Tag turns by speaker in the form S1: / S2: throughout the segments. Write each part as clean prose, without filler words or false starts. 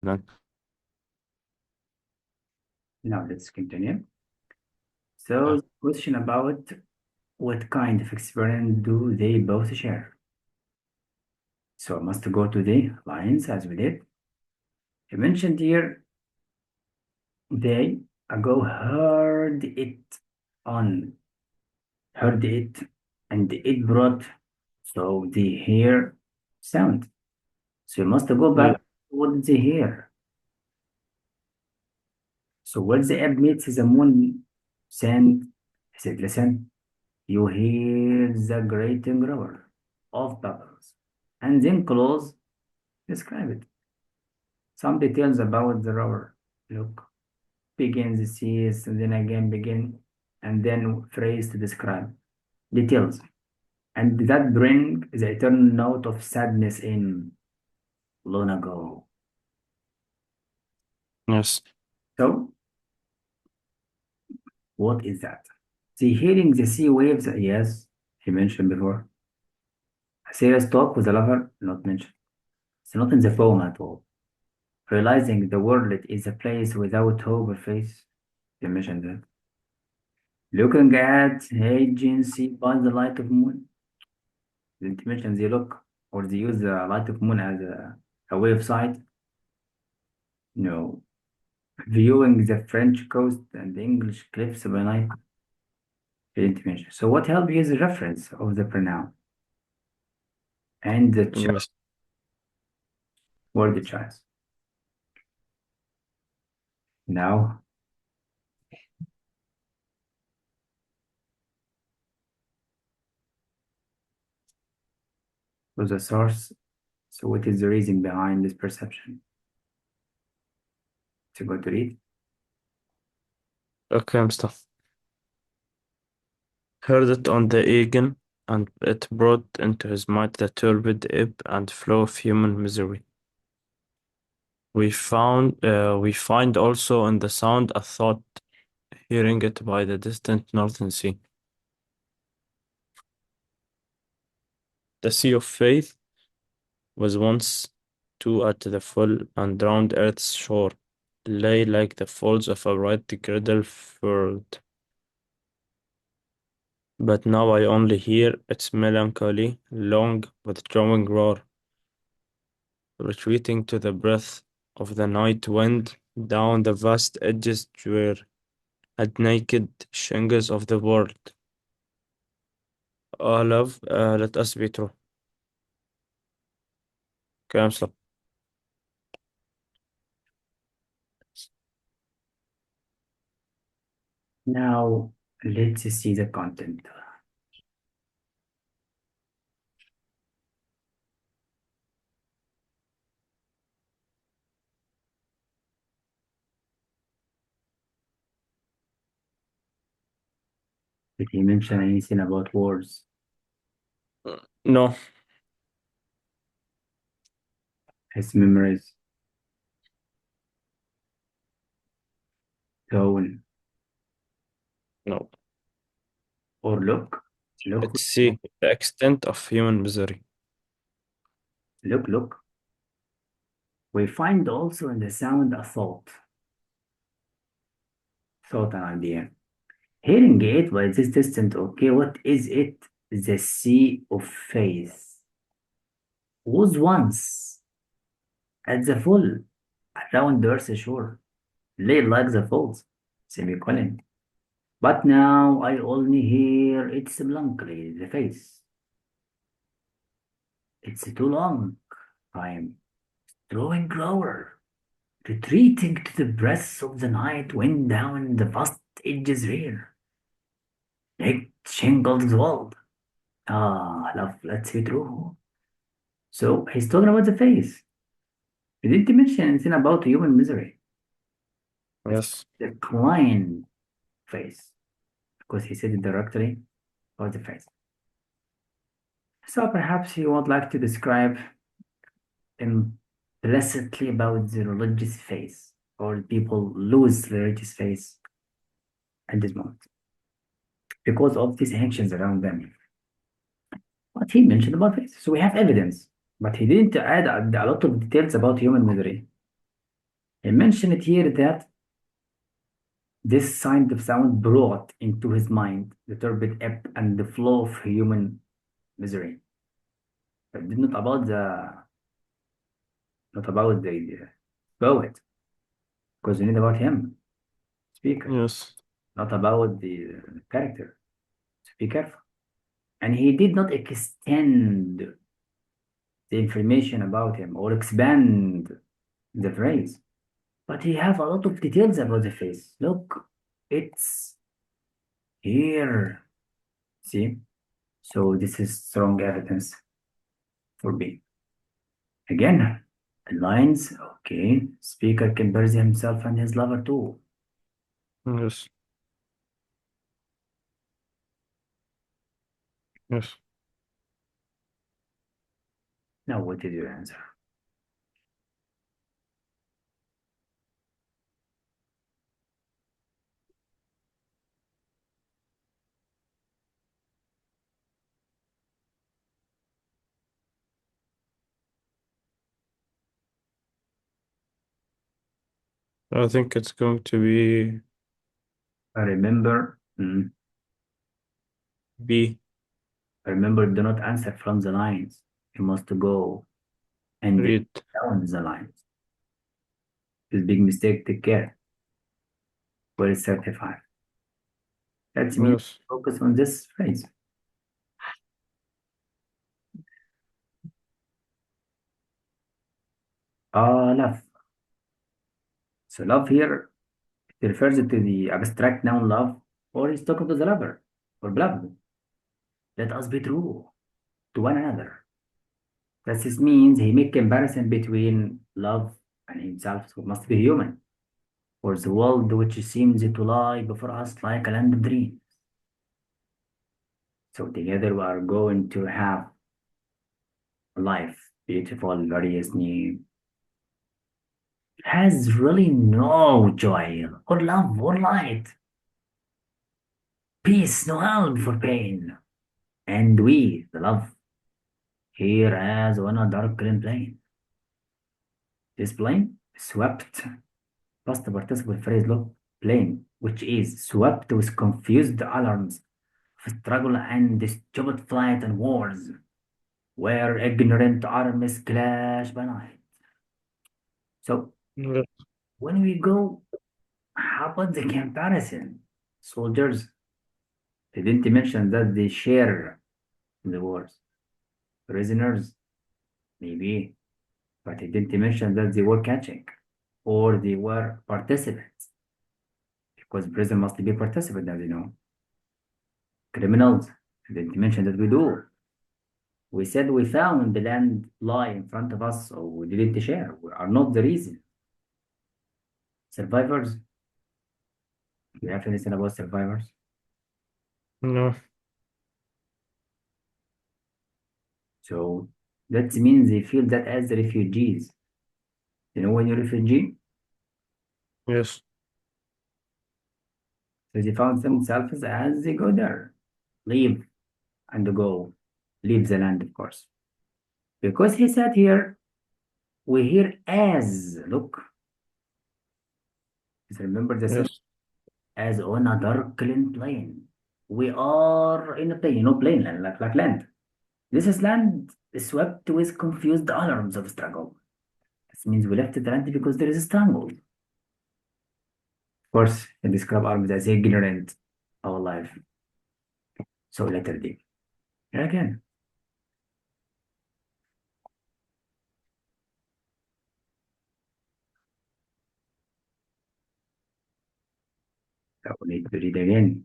S1: Then,
S2: Now let's continue. So the question about what kind of experience do they both share? So I must go to the lines as we did. I mentioned here they go on heard it and it brought so the hear sound. So you must go
S1: yeah,
S2: back to what did they hear. So what the app meets the moon send he said listen you hear the grating roar of bubbles and then close describe it. Some details about the roar. Look, begins, cease, and then again begin, and then phrase to describe details. And that bring the eternal note of sadness in long ago.
S1: yes,
S2: So, what is that? The hearing the sea waves, yes, he mentioned before. A serious talk with a lover, not mentioned. It's not in the poem at all. Realizing the world is a place without hope or faith, he mentioned that. Looking at agency by the light of moon. Didn't mention they look or they use the light of moon as a way of sight. No. Viewing the French coast and the English cliffs by night. Didn't mention. So what help you is the reference of the pronoun and the
S1: yes.
S2: word choice. Now, to the source. So what is the reason behind this perception? To go to read.
S1: Okay, Mustafa. Heard it on the Egan, and it brought into his mind the turbid ebb and flow of human misery. We find also in the sound a thought, hearing it by the distant northern sea. The sea of faith was once too at the full, and round earth's shore lay like the folds of a bright girdle furled. But now I only hear its melancholy, long, withdrawing roar, retreating to the breath of the night wind down the vast edges where had naked shingles of the world. Oh, love, let us be true. كلام صح.
S2: Now, let's see the content. Did he mention anything about words,
S1: No,
S2: his memories, tone,
S1: no.
S2: or look? Look,
S1: Let's see the extent of human misery.
S2: look. We find also in the sound a thought and idea. Hearing it by this distant, okay, what is it? The sea of faith was once at the full around the earth's shore, lay like the falls, semicolon. But now I only hear its blankly the face. It's too long time, drawing lower, retreating to the breath of the night wind down the vast edges rear. Like shingled world. Ah, love, let's be true. So he's talking about the face. He didn't mention anything about human misery. It's
S1: Yes.
S2: the client face because he said it directly about the face. So perhaps he would like to describe implicitly about the religious face or people lose religious face at this moment because of these actions around them. But he mentioned about face. So we have evidence, but he didn't add a lot of details about human misery. He mentioned here that this kind of sound brought into his mind the turbid ebb and the flow of human misery. But not about the poet, because you need about him, speaker,
S1: Yes.
S2: not about the character. So be careful. And he did not extend the information about him or expand the phrase, but he have a lot of details about the face. Look, it's here. See? So this is strong evidence for B. Again, lines, okay. Speaker compares himself and his lover too.
S1: Yes. Yes.
S2: Now what is your answer?
S1: I think it's going to be
S2: Remember,
S1: B.
S2: remember, do not answer from the lines. You must go and
S1: Read.
S2: down the lines. This big mistake, take care. Well certified. That means
S1: Yes.
S2: focus on this phrase. Love. So love here, it refers to the abstract noun love, or he's talking to the lover, or beloved. Let us be true to one another. That this means he make comparison between love and himself, who must be human, for the world which seems to lie before us like a land of dreams. So together we are going to have a life, beautiful, glorious, new. It has really no joy or love or light. Peace, no help for pain. And we, the love, here as on a dark green plain. This plain swept past the participle phrase look plain, which is swept with confused alarms of struggle and stupid flight and wars, where ignorant armies clash by night. So
S1: Yes.
S2: when we go, how about the comparison? Soldiers, they didn't mention that they share in the wars. Prisoners, maybe, but they didn't mention that they were catching or they were participants, because prison must be participant, as you know. Criminals, they didn't mention that we do. We said we found the land lie in front of us, so we didn't share. We are not the reason. Survivors, you have anything about survivors?
S1: No.
S2: So that means they feel that as the refugees. You know when you're a refugee?
S1: Yes.
S2: So they found themselves as they go there. Leave and go. Leave the land, of course. Because he said here, we hear as, look, just remember the sentence,
S1: Yes.
S2: as on a darkling plain. We are in a plain, plain land, like land. This is land swept with confused alarms of struggle. This means we left the land because there is a struggle. Of course, they describe arms as ignorant our life. So letter D. Here again, so we need to read again.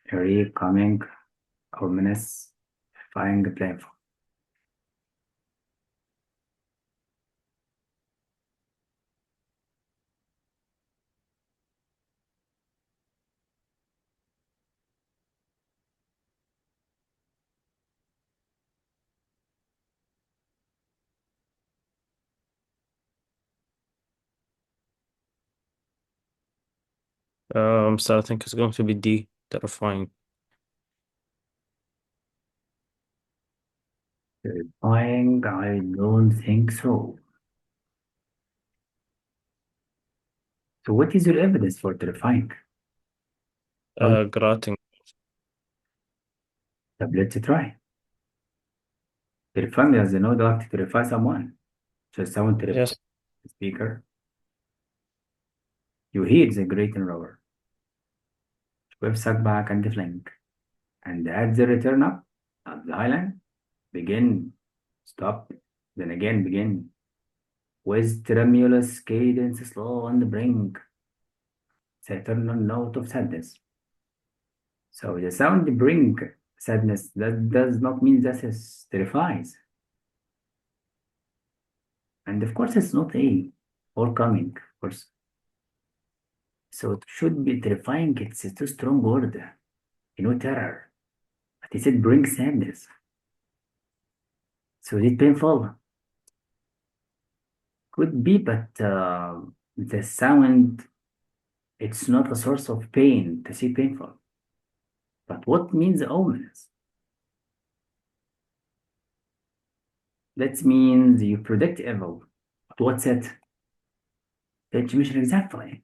S2: Harry coming, ominous, flying platform.
S1: So I think it's going to be D. Terrifying.
S2: Terrifying, I don't think so. So what is your evidence for terrifying? Oh,
S1: Gratting.
S2: let's try. Terrifying is the know to terrify someone. So someone terrifies
S1: Yes.
S2: the speaker. You hear the great and roar. Web suck back and flank. And at the return up at the highland, begin, stop, then again begin. With tremulous cadence, slow on the brink, the eternal note of sadness. So the sound bring sadness. That does not mean that it terrifies. And of course, it's not a forthcoming, of course. So it should be terrifying. It's a too strong word. Terror. But it said bring sadness. So is it painful? Could be, but the sound, it's not a source of pain to see painful. But what means ominous? That means you predict evil. But what's it? The mission exactly.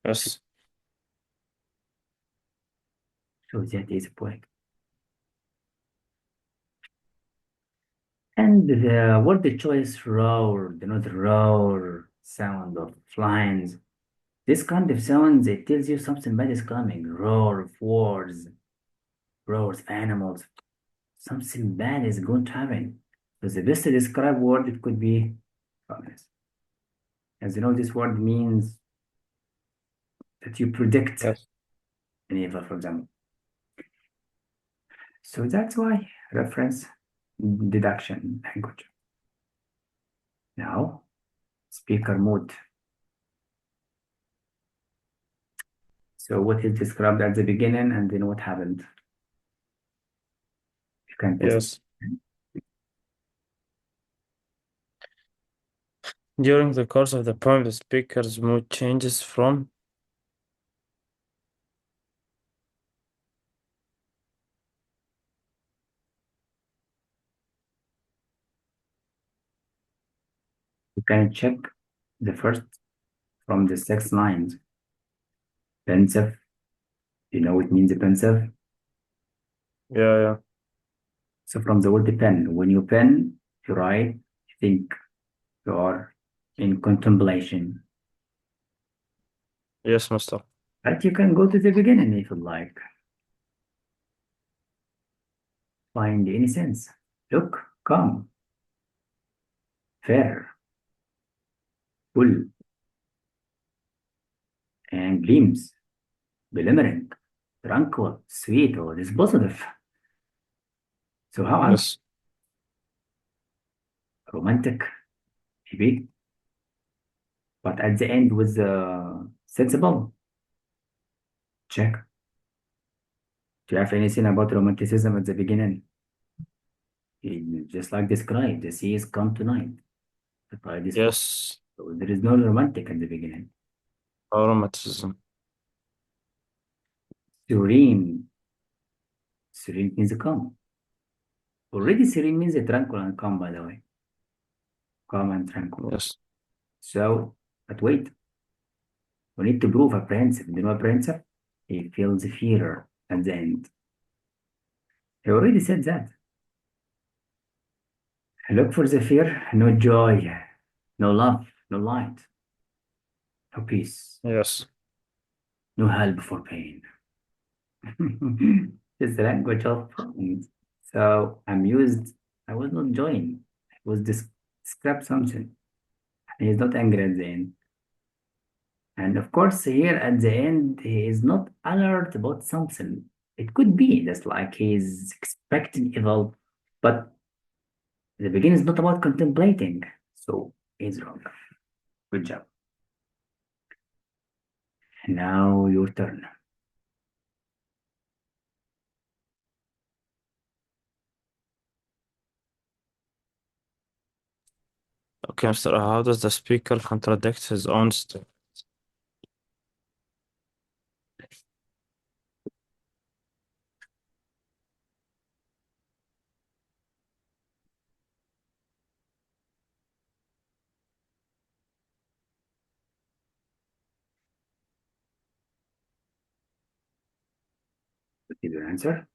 S1: Yes.
S2: So that is a point. And the word choice roar, the not roar sound of lions. This kind of sounds, it tells you something bad is coming. Roar of wars, roars of animals. Something bad is going to happen. So the best to describe word it could be ominous. As you know, this word means that you predict
S1: Yes.
S2: an evil, for example. So that's why reference deduction language. Now, speaker mode. So what is described at the beginning and then what happened? You can test.
S1: Yes. During the course of the poem, the speaker's mood changes from
S2: You can check the first from the 6 lines. Pensive, you know it means pensive.
S1: yeah.
S2: So from the word pen, when you pen, you write, you think you are in contemplation.
S1: Yes, Mister.
S2: But you can go to the beginning if you like. Find any sense. Look, calm, fair, full, and gleams, glimmering, tranquil, sweet, or dispositive. So how am
S1: Yes.
S2: I? Romantic, maybe, but at the end was sensible. Check. Do you have anything about romanticism at the beginning? Just like described, the sea is calm tonight. The tide is full.
S1: Yes.
S2: So there is no romantic at the beginning.
S1: Aromatism.
S2: Serene. Serene means calm. Already serene means a tranquil and calm, by the way. Calm and tranquil.
S1: Yes.
S2: So, but wait, we need to prove apprehensive. Do you know apprehensive? He feels fear at the end. He already said that. Look for the fear, no joy, no love, no light, no peace,
S1: Yes.
S2: no help for pain. It's the language of problems. So amused, I was not joined. I was describe something. He is not angry at the end. And of course, here at the end, he is not alert about something. It could be just like he's expecting evil, but the beginning is not about contemplating. So he's wrong. Good job. Now your turn.
S1: Okay, Mister. How does the speaker contradict his own
S2: Give your answer.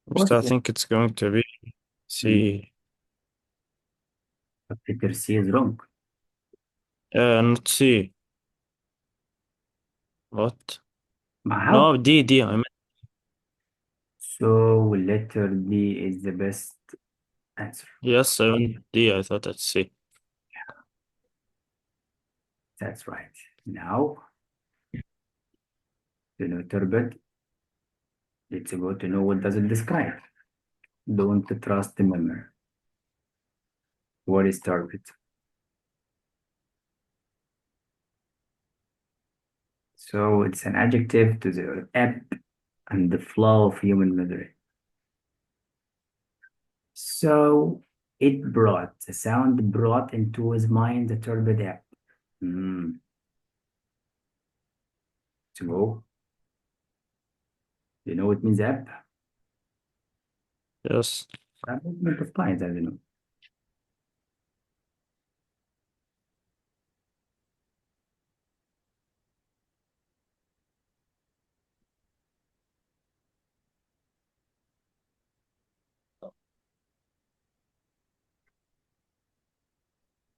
S1: But
S2: What's
S1: I
S2: the
S1: think it's going to be C.
S2: Peter C is wrong.
S1: Not C. What?
S2: How?
S1: No, D. I meant
S2: So letter D is the best answer.
S1: yes, I meant D. I thought it's C.
S2: That's right. Now, you know turbid. Let's go to know what does it describe. Don't trust the memory. What is turbid? So it's an adjective to the ebb and the flow of human memory. So the sound brought into his mind the turbid ebb. Hmm. So, you know what means ebb?
S1: Yes.
S2: A movement of tides, as you know.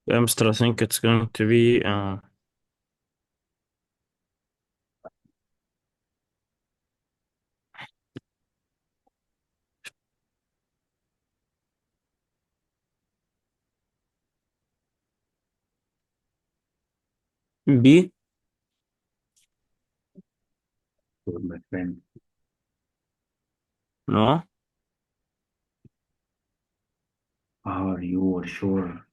S1: Amster, I think it's going to be B.
S2: So, my friend,
S1: No.
S2: are you sure?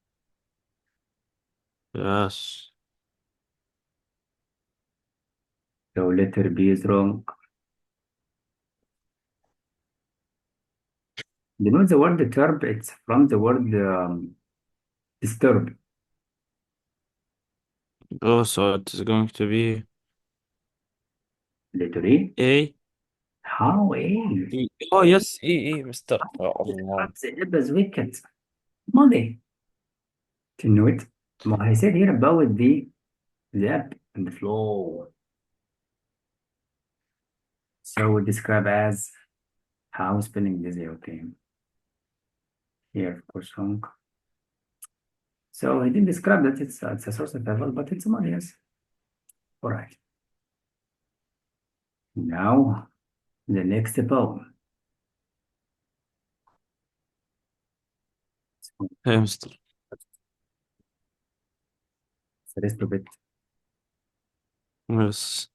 S1: Yes.
S2: So letter B is wrong. You know the word turb, it's from the word disturb.
S1: Oh, so it's going to be
S2: Letter E.
S1: A.
S2: How A?
S1: E. Oh, yes. E. Mister. Oh, Allah.
S2: Describes the ebb as wicked. Money. Do you know it? Well, I said here about the ebb and the flow. So we describe as how spelling this okay. Here, of course, wrong. So he didn't describe that it's a source of level, but it's money, yes. All right. Now the next poem. So
S1: Hey, Mister.
S2: the rest of it,
S1: Yes.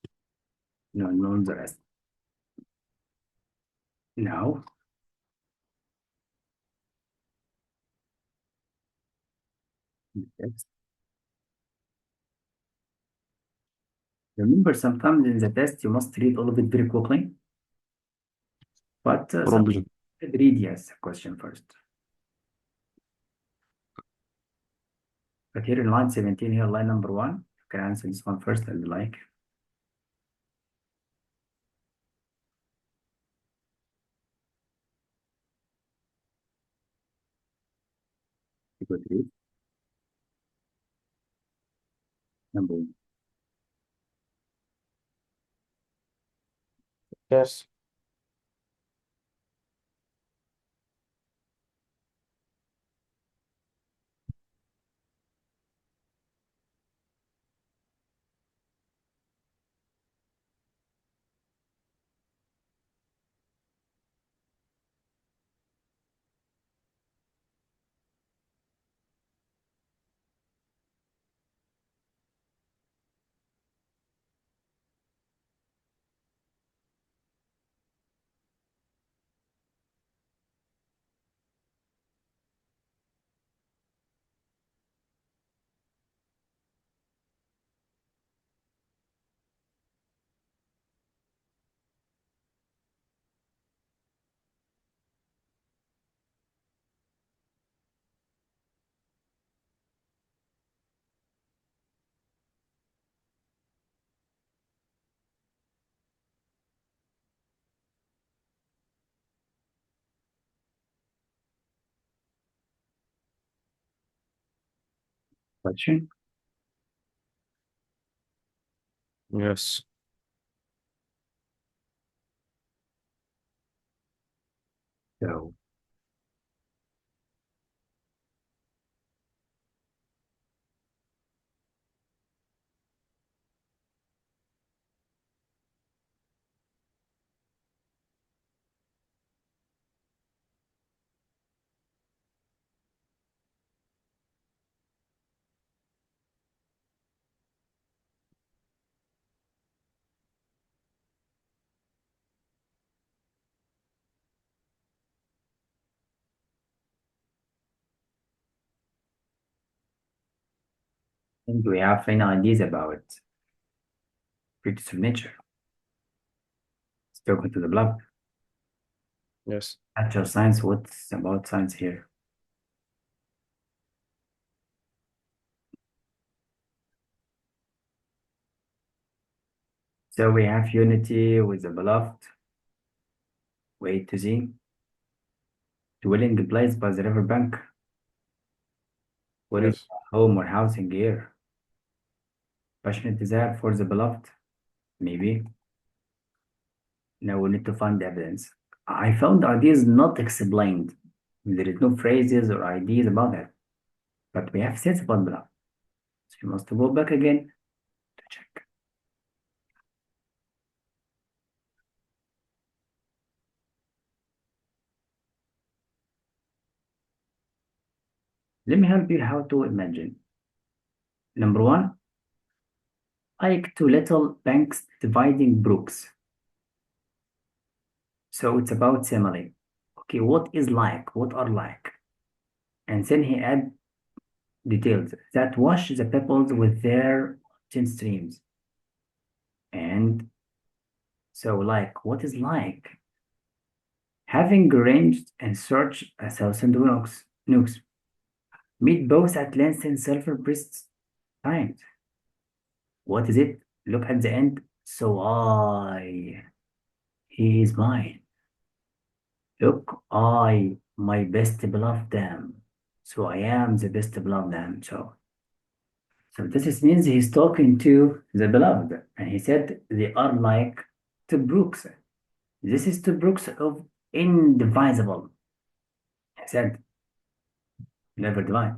S2: no, not the rest. Now, the text. Remember, sometimes in the test you must read all of it very quickly, but sometimes
S1: Probably.
S2: you should read yes question first. But here in line 17, here line number one, you can answer this one first and like. You could read number one.
S1: Yes.
S2: question.
S1: Yes.
S2: So I think we have any ideas about beauties of nature. Spoken to the blood.
S1: Yes.
S2: Natural science, what's about science here? So we have unity with the beloved, way to see, dwelling place by the river bank. What is
S1: Yes.
S2: home or housing here? Passionate desire for the beloved, maybe. Now we need to find evidence. I found ideas not explained. There is no phrases or ideas about that, but we have sense about beloved. So you must go back again to check. Let me help you how to imagine. Number one, like two little banks dividing brooks. So it's about simile. Okay, what is like? What are like? And then he add details that wash the pebbles with their tin streams. And so like, what is like? Having arranged and searched 1,000 nooks, meet both at length in silver breasts times. What is it? Look at the end. So he is mine. Look, my best beloved them. So I am the best beloved them. So this means he's talking to the beloved, and he said they are like two brooks. This is two brooks of indivisible. He said never divide.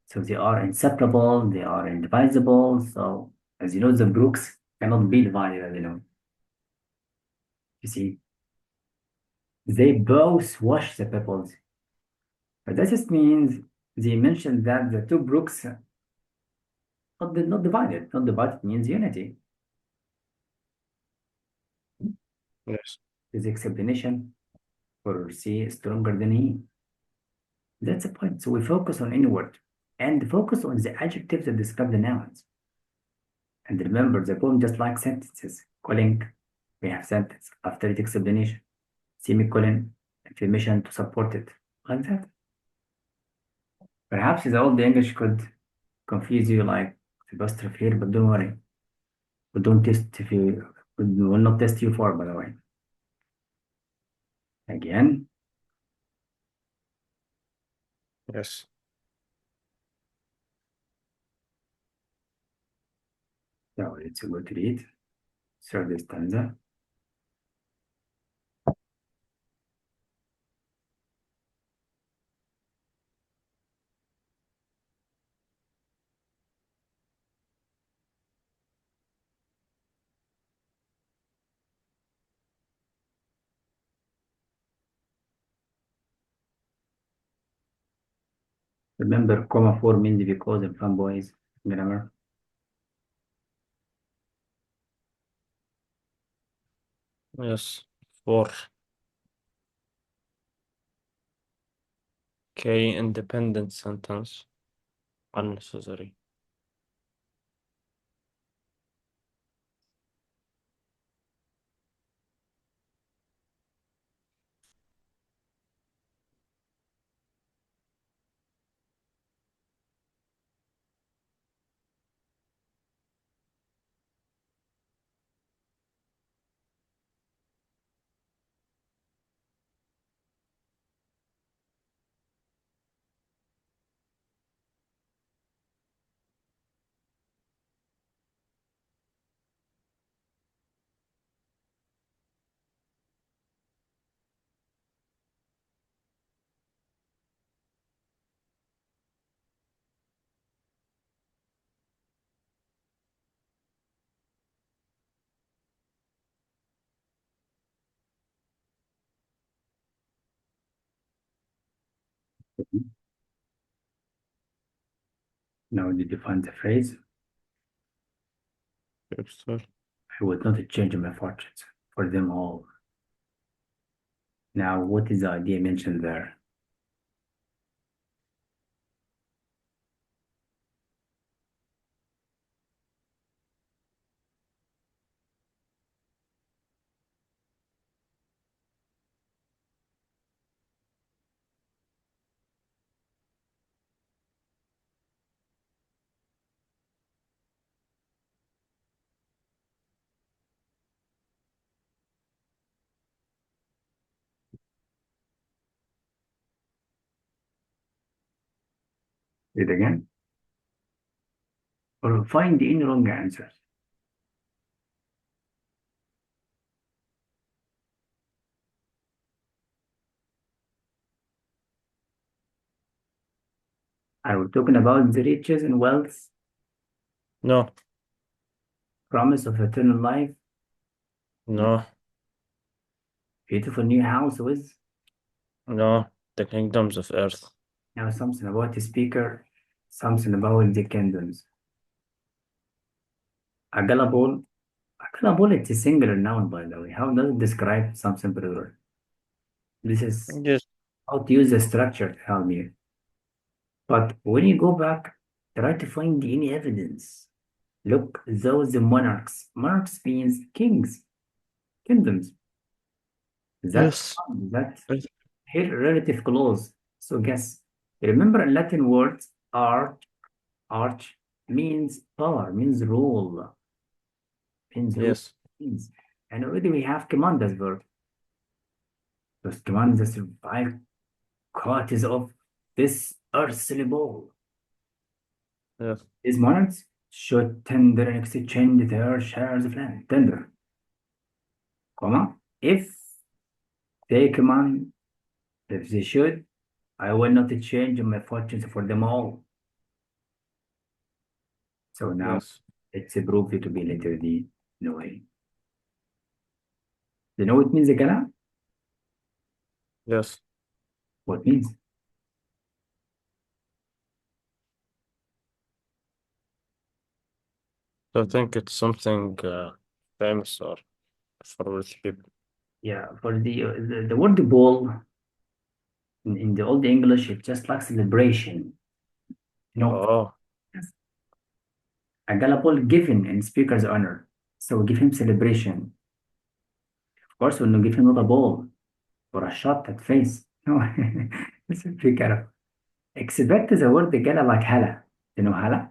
S2: So they are inseparable. They are indivisible. So as you know, the brooks cannot be divided. As you know, you see, they both wash the pebbles. But that just means they mentioned that the two brooks not divided. Not divided means unity.
S1: Yes.
S2: Is explanation for C stronger than E. That's the point. So we focus on any word and focus on the adjectives that describe the nouns. And remember, the poem just like sentences. Calling, we have sentence after it explanation, semicolon, information to support it, like that. Perhaps the old English could confuse you like the apostrophe here, but don't worry. We don't test if you we will not test you for, by the way. Again,
S1: Yes.
S2: so let's go to read third stanza. Remember, comma 4 means because and from boys grammar.
S1: Yes. For K independent sentence. Unnecessary.
S2: Now you define the phrase,
S1: Hipster.
S2: I would not change my fortunes for them all. Now, what is the idea mentioned there? Read again. Or find any wrong answers. Are we talking about the riches and wealth,
S1: No,
S2: promise of eternal life,
S1: no,
S2: beautiful new house with
S1: no. The kingdoms of earth.
S2: now something about the speaker, something about the kingdoms. A gullible, it's a singular noun, by the way. How does it describe something plural? This is
S1: Yes,
S2: how to use the structure to help you. But when you go back, try to find any evidence. Look, those monarchs. Monarchs means kings, kingdoms. That
S1: yes,
S2: that
S1: yes,
S2: here relative clause. So guess. Remember in Latin words, arch means power, means rule, means rule,
S1: yes,
S2: means. And already we have command as verb. Those commands that survive qualities of this earthly ball.
S1: yes,
S2: These monarchs should tender and exchange their shares of land. Tender, comma. If they command, if they should, I will not change my fortunes for them all. So now
S1: yes,
S2: it's proved to be literally no way. You know what means the gala?
S1: yes.
S2: What means?
S1: So I think it's something famous or for rich people.
S2: Yeah, for the word ball in the old English, it's just like celebration. You know,
S1: Oh,
S2: a gala ball given in speaker's honor. So we give him celebration. Of course, we'll not give him not a ball or a shot at face. No, it's a big gala. Expect the word gala like hala. You know hala?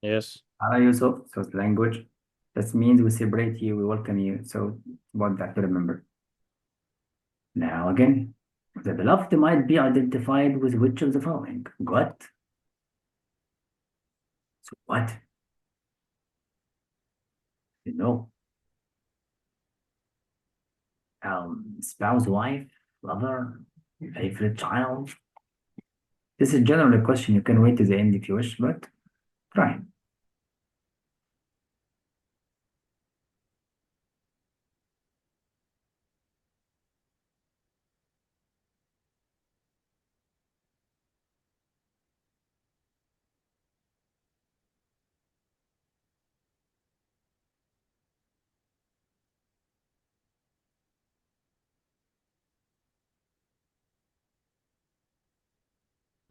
S1: yes,
S2: Hala Yusuf, so it's language. That means we celebrate you, we welcome you. So about that to remember. Now again, the beloved might be identified with which of the following? What? So what? You know, spouse, wife, lover, favorite child. This is generally a question. You can wait to the end if you wish, but try.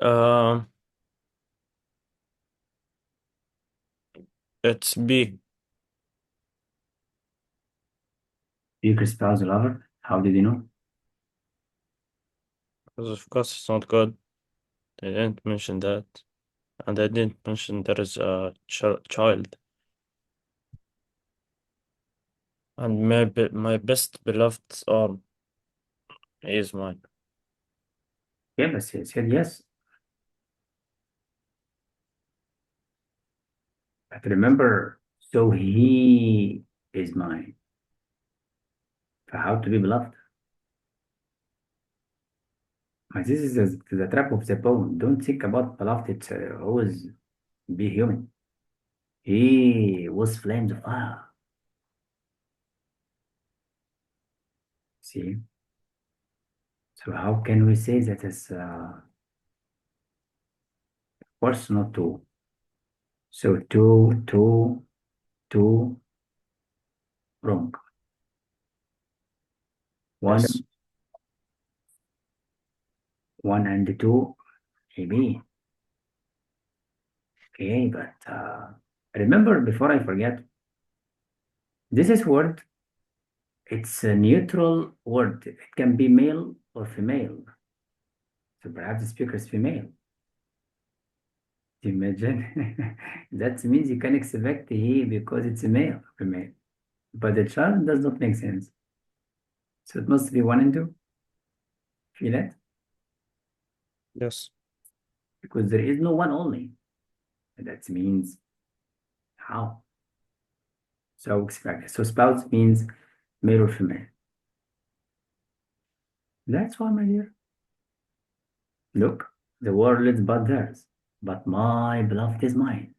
S1: um, it's B
S2: Future spouse, lover. How did you know?
S1: because of course it's not good. They didn't mention that, and I didn't mention there is a child. And my best beloved arm is mine.
S2: Yeah, but he said yes. But remember, so he is mine. For how to be beloved. But this is the trap of the poem. Don't think about beloved. It's always be human. He was flames of fire. See? So how can we say that is, of course, not two. So two, wrong.
S1: Yes.
S2: One, one and two, maybe. Okay, but remember before I forget, this is word. It's a neutral word. It can be male or female. So perhaps the speaker is female. Imagine. That means you can expect he because it's a male, female. But the child does not make sense. So it must be one and two. Feel it?
S1: Yes.
S2: Because there is no one only. That means how? So expect. So spouse means male or female. That's why, my dear. Look, the world is but theirs, but my beloved is mine.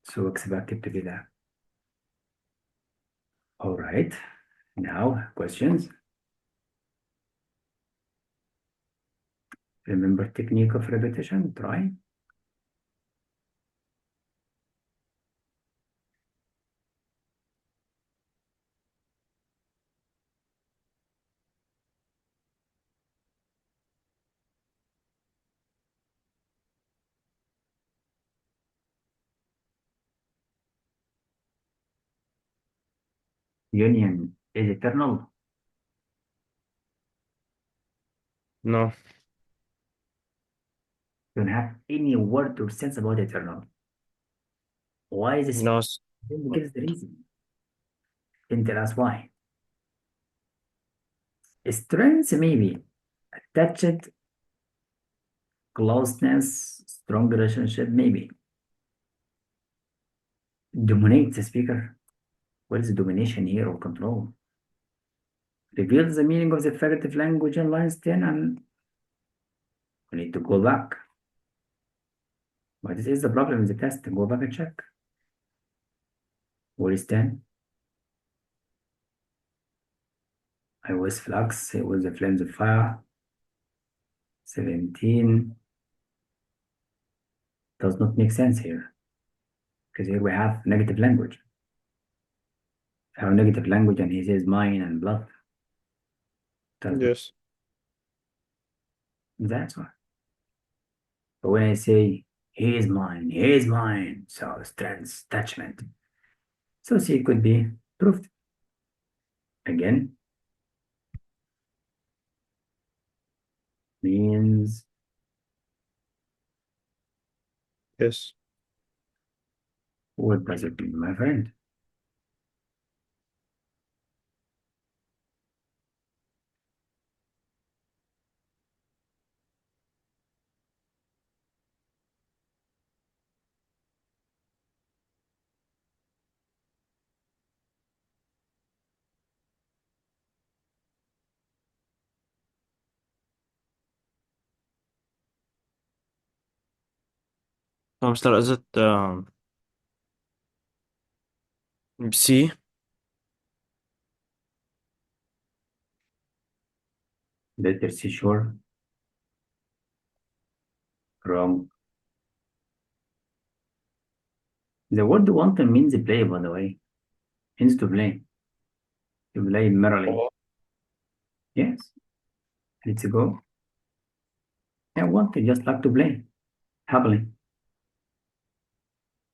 S2: So expect it to be that. All right. Now, questions. Remember technique of repetition? Try. Union is eternal.
S1: No.
S2: Don't have any word or sense about eternal. Why is this?
S1: No.
S2: Then give us the reason. Then tell us why. Strength maybe. Attached, closeness, strong relationship maybe. Dominate the speaker. What is domination here or control? Reveals the meaning of the figurative language in lines 10 and we need to go back. But this is the problem in the test. Go back and check. What is 10? I was flux, it was the flames of fire. 17 does not make sense here. Because here we have negative language. Our negative language and he says mine and blood.
S1: Yes.
S2: That's why. But when I say he is mine, so strength, attachment. So C could be proved. Again, means
S1: Yes.
S2: what does it mean, my friend?
S1: Mr. Is it C?
S2: Letter C sure. Wrong. The word wanton means play, by the way. Means to play. To play merrily.
S1: Oh.
S2: Yes. Let's go. I want to just like to play. Happily.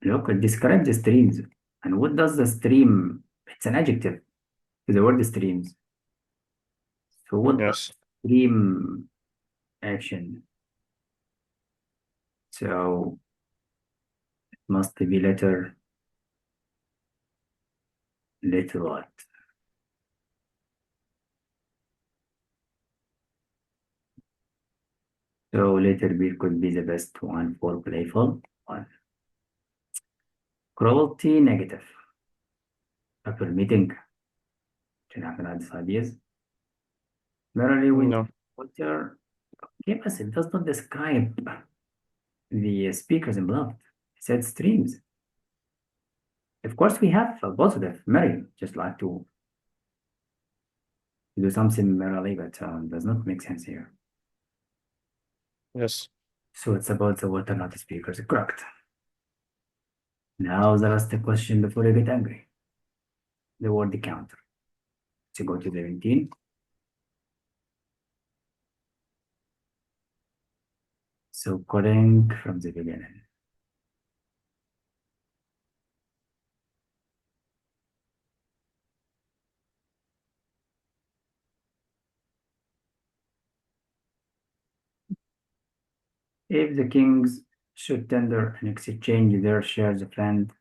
S2: Look, it describes the streams. And what does the stream? It's an adjective to the word streams. So what does
S1: Yes.
S2: stream action? So it must be letter what? So letter B could be the best one for playful one. Cruelty negative. Permitting. عشان happen at these ideas. Merely with
S1: No.
S2: culture. Yes, it does not describe the speakers in blood. It said streams. Of course, we have a positive, merry, just like to to do something merely, but does not make sense here.
S1: Yes.
S2: So it's about the water, not the speakers. Correct. Now the last question before you get angry. The word counter. So go to 17. So calling from the beginning. If the kings should tender and exchange their shares of land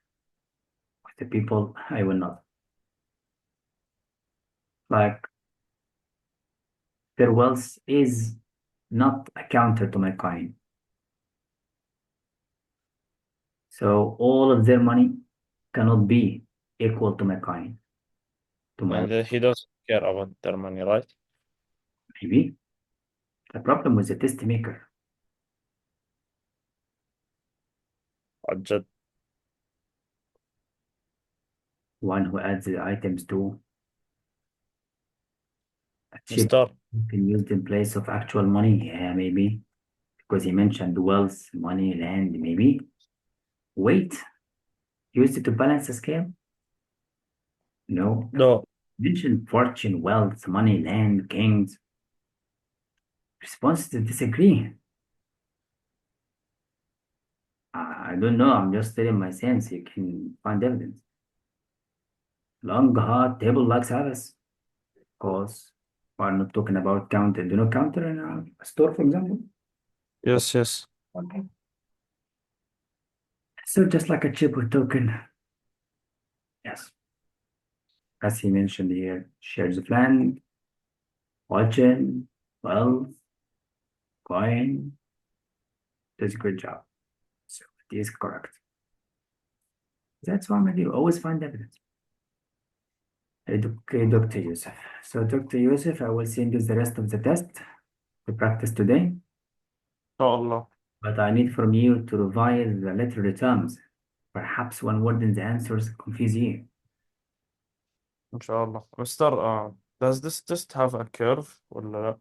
S2: with the people, I will not. Like their wealth is not a counter to my coin. So all of their money cannot be equal to my coin, to my
S1: And he doesn't care about their money, right?
S2: maybe. The problem with the test maker,
S1: Ajad.
S2: one who adds the items to a chip
S1: Mister.
S2: can used in place of actual money. Yeah, maybe. Because he mentioned wealth, money, land, maybe. Weight, used it to balance the scale? No.
S1: No.
S2: Mentioned fortune, wealth, money, land, kings. Response to disagree. I don't know. I'm just telling my sense. You can find evidence. Long, hard table like Sabbath. Of course, we're not talking about counter. Do not counter in a store, for example.
S1: Yes, yes.
S2: Okay. So just like a chip with token. Yes. As he mentioned here, shares of land, fortune, wealth, coin. Does a good job. So it is correct. That's why I do always find evidence. Okay, Dr. Yusuf. So, Dr. Yusuf, I will send you the rest of the test to practice today,
S1: Allah.
S2: but I need from you to revise the literary terms. Perhaps one word in the answers confuse you.
S1: Inshallah. Mister, does this test have a curve ولا لا?